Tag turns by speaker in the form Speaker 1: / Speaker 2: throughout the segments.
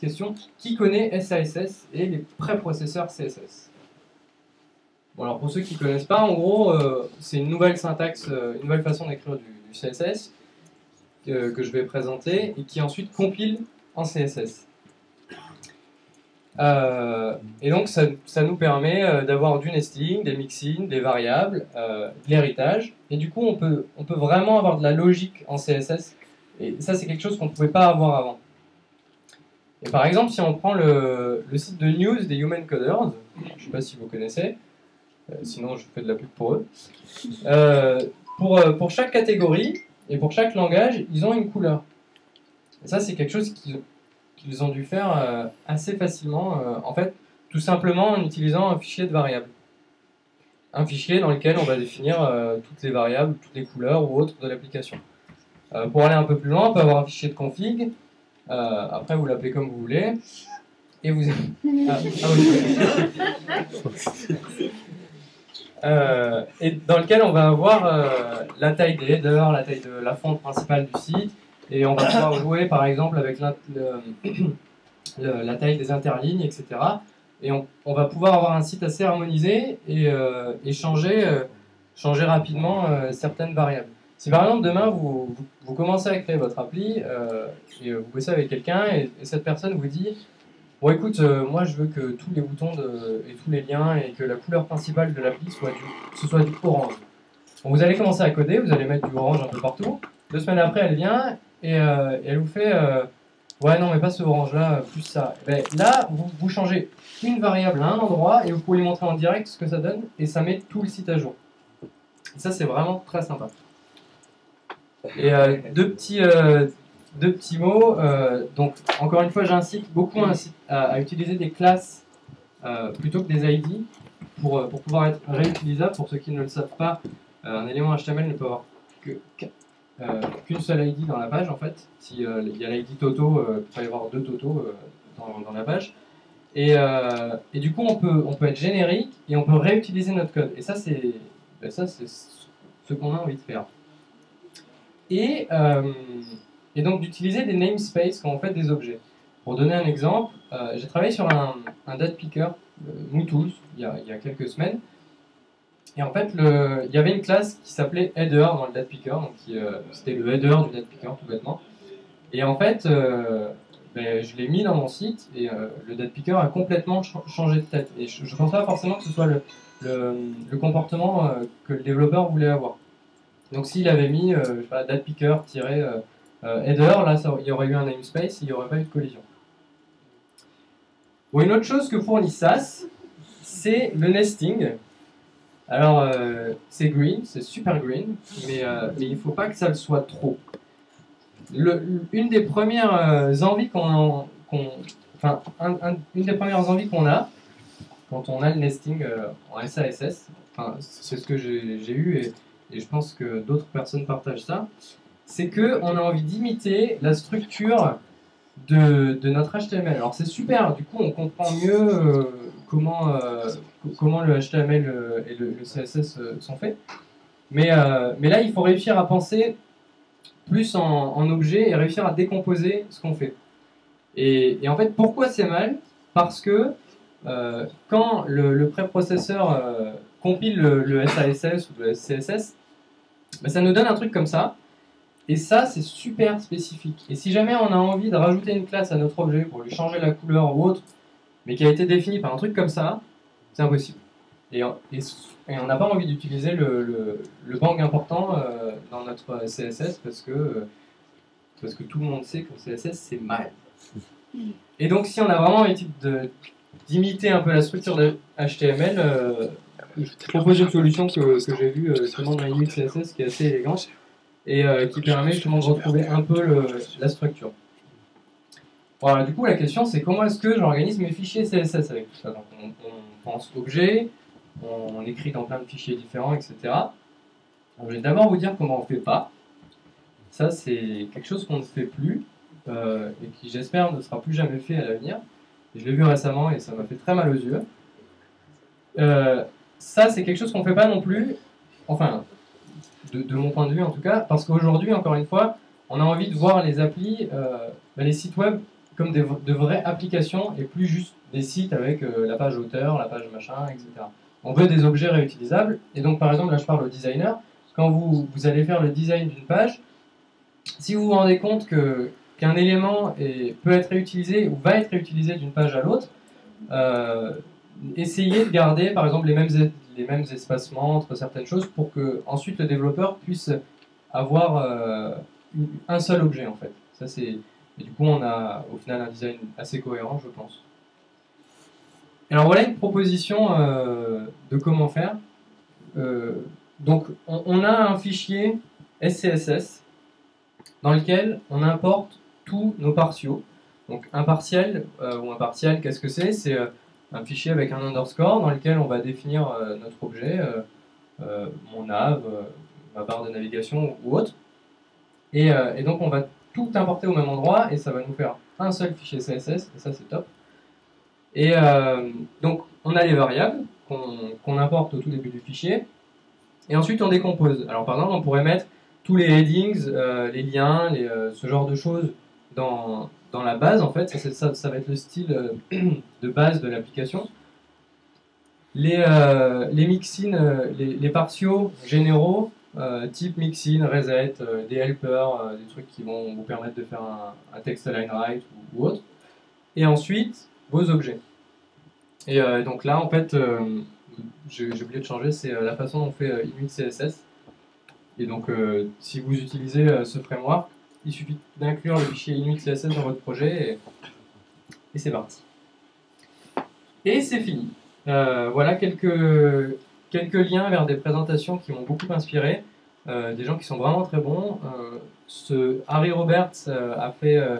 Speaker 1: question. Qui connaît SASS et les préprocesseurs CSS? Bon, alors pour ceux qui ne connaissent pas, en gros, c'est une nouvelle syntaxe, une nouvelle façon d'écrire du CSS que je vais présenter et qui ensuite compile en CSS. Et donc ça nous permet d'avoir du nesting, des mixins, des variables, de l'héritage. Et du coup, on peut vraiment avoir de la logique en CSS. Et ça, c'est quelque chose qu'on ne pouvait pas avoir avant. Et par exemple, si on prend le site de news des Human Coders, je ne sais pas si vous connaissez, sinon je fais de la pub pour eux, pour chaque catégorie et pour chaque langage, ils ont une couleur. Et ça, c'est quelque chose qu'ils ont dû faire assez facilement, en fait, tout simplement en utilisant un fichier de variables. Un fichier dans lequel on va définir toutes les variables, toutes les couleurs ou autres de l'application. Pour aller un peu plus loin, on peut avoir un fichier de config. Après, vous l'appelez comme vous voulez. Et vous... et dans lequel on va avoir la taille des headers, la taille de la fonte principale du site. Et on va pouvoir jouer, par exemple, avec la taille des interlignes, etc. Et on va pouvoir avoir un site assez harmonisé et changer rapidement certaines variables. Si par exemple demain vous commencez à créer votre appli et vous bossez avec quelqu'un et cette personne vous dit bon écoute moi je veux que tous les boutons et tous les liens et que la couleur principale de l'appli soit du orange. Bon, vous allez commencer à coder, vous allez mettre du orange un peu partout. 2 semaines après elle vient et elle vous fait ouais non mais pas ce orange là, plus ça. Ben, là vous changez une variable à un endroit et vous pouvez lui montrer en direct ce que ça donne et ça met tout le site à jour. Et ça c'est vraiment très sympa. Et deux petits mots. Donc, encore une fois, j'incite beaucoup à utiliser des classes plutôt que des ID pour pouvoir être réutilisable. Pour ceux qui ne le savent pas, un élément HTML ne peut avoir qu'une seule ID dans la page, en fait. S'il y a l'ID Toto, il peut y avoir 2 Toto dans la page. Et du coup, on peut être générique et on peut réutiliser notre code. Et ça, c'est ce qu'on a envie de faire. Et donc d'utiliser des namespaces quand on fait des objets. Pour donner un exemple, j'ai travaillé sur un date picker, MooTools, il y a quelques semaines. Et en fait, il y avait une classe qui s'appelait header dans le date picker, donc c'était le header du date picker tout bêtement. Et en fait, je l'ai mis dans mon site et le date picker a complètement changé de tête. Et je ne pense pas forcément que ce soit le comportement que le développeur voulait avoir. Donc s'il avait mis date picker-header, là il y aurait eu un namespace, il n'y aurait pas eu de collision. Bon, une autre chose que fournit SAS, c'est le nesting. Alors c'est green, c'est super green, mais il ne faut pas que ça le soit trop. Une des premières envies une des premières envies qu'on a quand on a le nesting en SASS, c'est ce que j'ai eu et je pense que d'autres personnes partagent ça, c'est qu'on a envie d'imiter la structure de notre HTML. Alors c'est super, du coup on comprend mieux comment le HTML et le CSS sont faits, mais là il faut réussir à penser plus en objet et réussir à décomposer ce qu'on fait. Et en fait pourquoi c'est mal? Parce que quand le préprocesseur compile le SASS ou le CSS, ça nous donne un truc comme ça, et ça c'est super spécifique. Et si jamais on a envie de rajouter une classe à notre objet pour lui changer la couleur ou autre, mais qui a été définie par un truc comme ça, c'est impossible. Et on n'a pas envie d'utiliser le bang important dans notre CSS parce que tout le monde sait que le CSS c'est mal. Et donc si on a vraiment envie d'imiter un peu la structure de HTML, je propose une solution que j'ai vue justement dans UX CSS qui est assez élégante et qui permet justement de retrouver un peu la structure. Voilà, du coup la question c'est comment est-ce que j'organise mes fichiers CSS avec tout ça. Donc on pense objet, on écrit dans plein de fichiers différents, etc. Donc, je vais d'abord vous dire comment on ne fait pas. Ça c'est quelque chose qu'on ne fait plus et qui j'espère ne sera plus jamais fait à l'avenir. Je l'ai vu récemment et ça m'a fait très mal aux yeux. Ça, c'est quelque chose qu'on ne fait pas non plus, enfin, de mon point de vue en tout cas, parce qu'aujourd'hui, encore une fois, on a envie de voir les applis, les sites web comme de vraies applications et plus juste des sites avec la page auteur, la page machin, etc. On veut des objets réutilisables. Et donc, par exemple, là, je parle au designer. Quand vous allez faire le design d'une page, si vous vous rendez compte qu'un élément peut être réutilisé ou va être réutilisé d'une page à l'autre, essayez de garder, par exemple, les mêmes espacements entre certaines choses pour que ensuite le développeur puisse avoir un seul objet, en fait. Ça, et du coup, on a au final un design assez cohérent, je pense. Alors voilà une proposition de comment faire. Donc on a un fichier SCSS dans lequel on importe tous nos partiaux. Donc un partiel ou un partiel, qu'est-ce que c'est? C'est un fichier avec un underscore dans lequel on va définir notre objet, mon nav, ma barre de navigation ou autre. Et donc on va tout importer au même endroit et ça va nous faire un seul fichier CSS, et ça c'est top. Et donc, on a les variables qu'on importe au tout début du fichier, et ensuite on décompose. Alors par exemple, on pourrait mettre tous les headings, les liens, ce genre de choses dans la base, en fait. Ça va être le style de base de l'application. Les mixins, les partiaux généraux, type mixin, reset, des helpers, des trucs qui vont vous permettre de faire un text align right ou autre. Et ensuite, vos objets. Et donc là, en fait, j'ai oublié de changer, c'est la façon dont on fait Inuit CSS. Et donc, si vous utilisez ce framework, il suffit d'inclure le fichier Inuit CSS dans votre projet et c'est parti. Et c'est fini. Voilà quelques liens vers des présentations qui m'ont beaucoup inspiré, des gens qui sont vraiment très bons. Harry Roberts a fait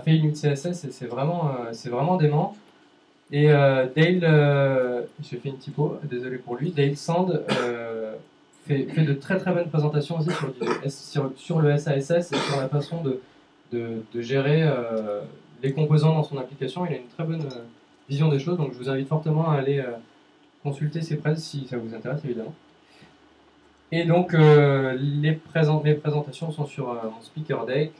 Speaker 1: Inuit CSS et c'est vraiment dément. Et Dale, j'ai fait une typo, désolé pour lui, Dale Sand fait de très très bonnes présentations aussi sur le SASS et sur la façon de gérer les composants dans son application. Il a une très bonne vision des choses, donc je vous invite fortement à aller consulter ses press si ça vous intéresse évidemment. Et donc mes présentations sont sur mon speaker deck.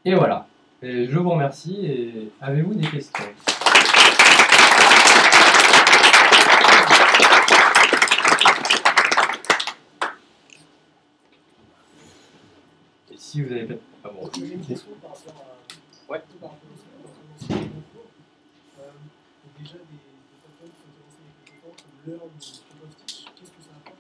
Speaker 1: Et voilà. Et je vous remercie et avez-vous des questions? Et si vous avez peut-être pas bon.
Speaker 2: J'ai une question par rapport à.
Speaker 1: Ouais.
Speaker 2: Par rapport au concours. Déjà des plateformes qui sont lancées il y a quelques temps, comme Learn ou Stitch, qu'est-ce que ça apporte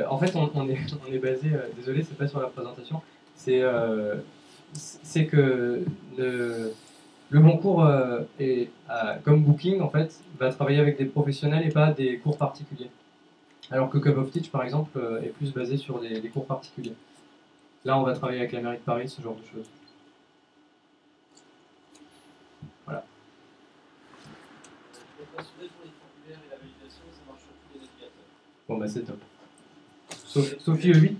Speaker 1: en fait, on est basé, désolé, c'est pas sur la présentation, c'est que le concours comme Booking, en fait, va travailler avec des professionnels et pas des cours particuliers. Alors que Cup of Teach, par exemple, est plus basé sur des cours particuliers. Là, on va travailler avec la mairie de Paris, ce genre de choses. Voilà. Bon, bah c'est top. Sophie E8.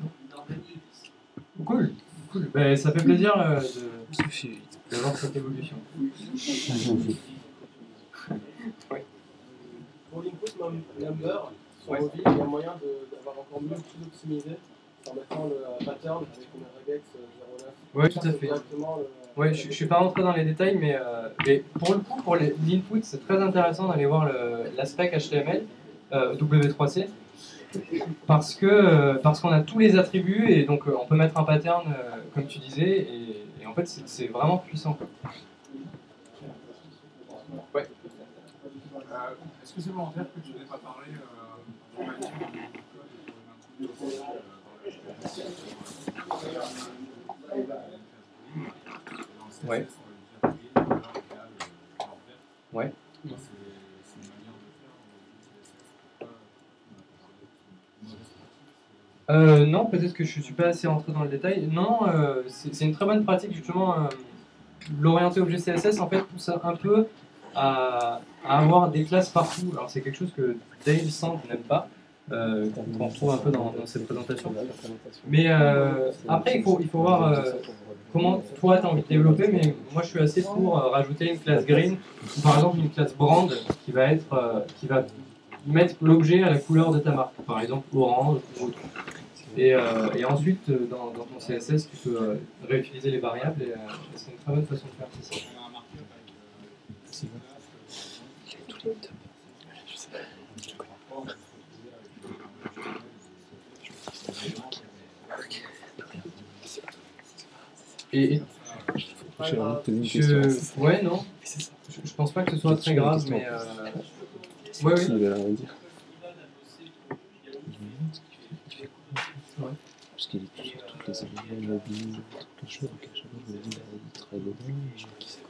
Speaker 1: Cool, cool. Bah, ça fait plaisir d'avoir cette évolution. Ouais.
Speaker 2: Pour l'input number, sur mobile, il y a moyen d'avoir encore mieux tout optimisé en mettant le pattern avec une regex 09.
Speaker 1: Oui, tout à fait. Ouais, je ne suis pas rentré dans les détails, mais pour le coup, pour l'input, c'est très intéressant d'aller voir la spec HTML W3C. Parce qu'on a tous les attributs et donc on peut mettre un pattern comme tu disais et en fait c'est vraiment puissant. Ouais.
Speaker 3: Est-ce que c'est volontaire que tu n'aies pas parlé de manière de code
Speaker 1: Ouais. Ouais. Non, peut-être que je ne suis pas assez rentré dans le détail. Non, c'est une très bonne pratique justement. L'orienté objet CSS en fait pousse un peu à avoir des classes partout. Alors c'est quelque chose que Dale Sand n'aime pas, qu'on retrouve un peu dans ses présentations. Mais après il faut voir comment toi tu as envie de développer. Mais moi je suis assez pour rajouter une classe green ou par exemple une classe brand qui va mettre l'objet à la couleur de ta marque. Par exemple orange ou autre. Et ensuite, dans ton CSS, tu peux réutiliser les variables et c'est une très bonne façon de faire ça.
Speaker 4: C'est bon. Je sais pas. Je le connais.
Speaker 1: Et
Speaker 4: J'ai envie de poser une question.
Speaker 1: ouais, non, je pense pas que ce soit très grave, mais ouais, oui.
Speaker 4: Il va rien dire.
Speaker 1: Ouais.
Speaker 4: Parce qu'il est tout sur toutes les amendements mobiles, quelque chose, donc à chaque fois je me dis, il travaille dedans, et qui c'est.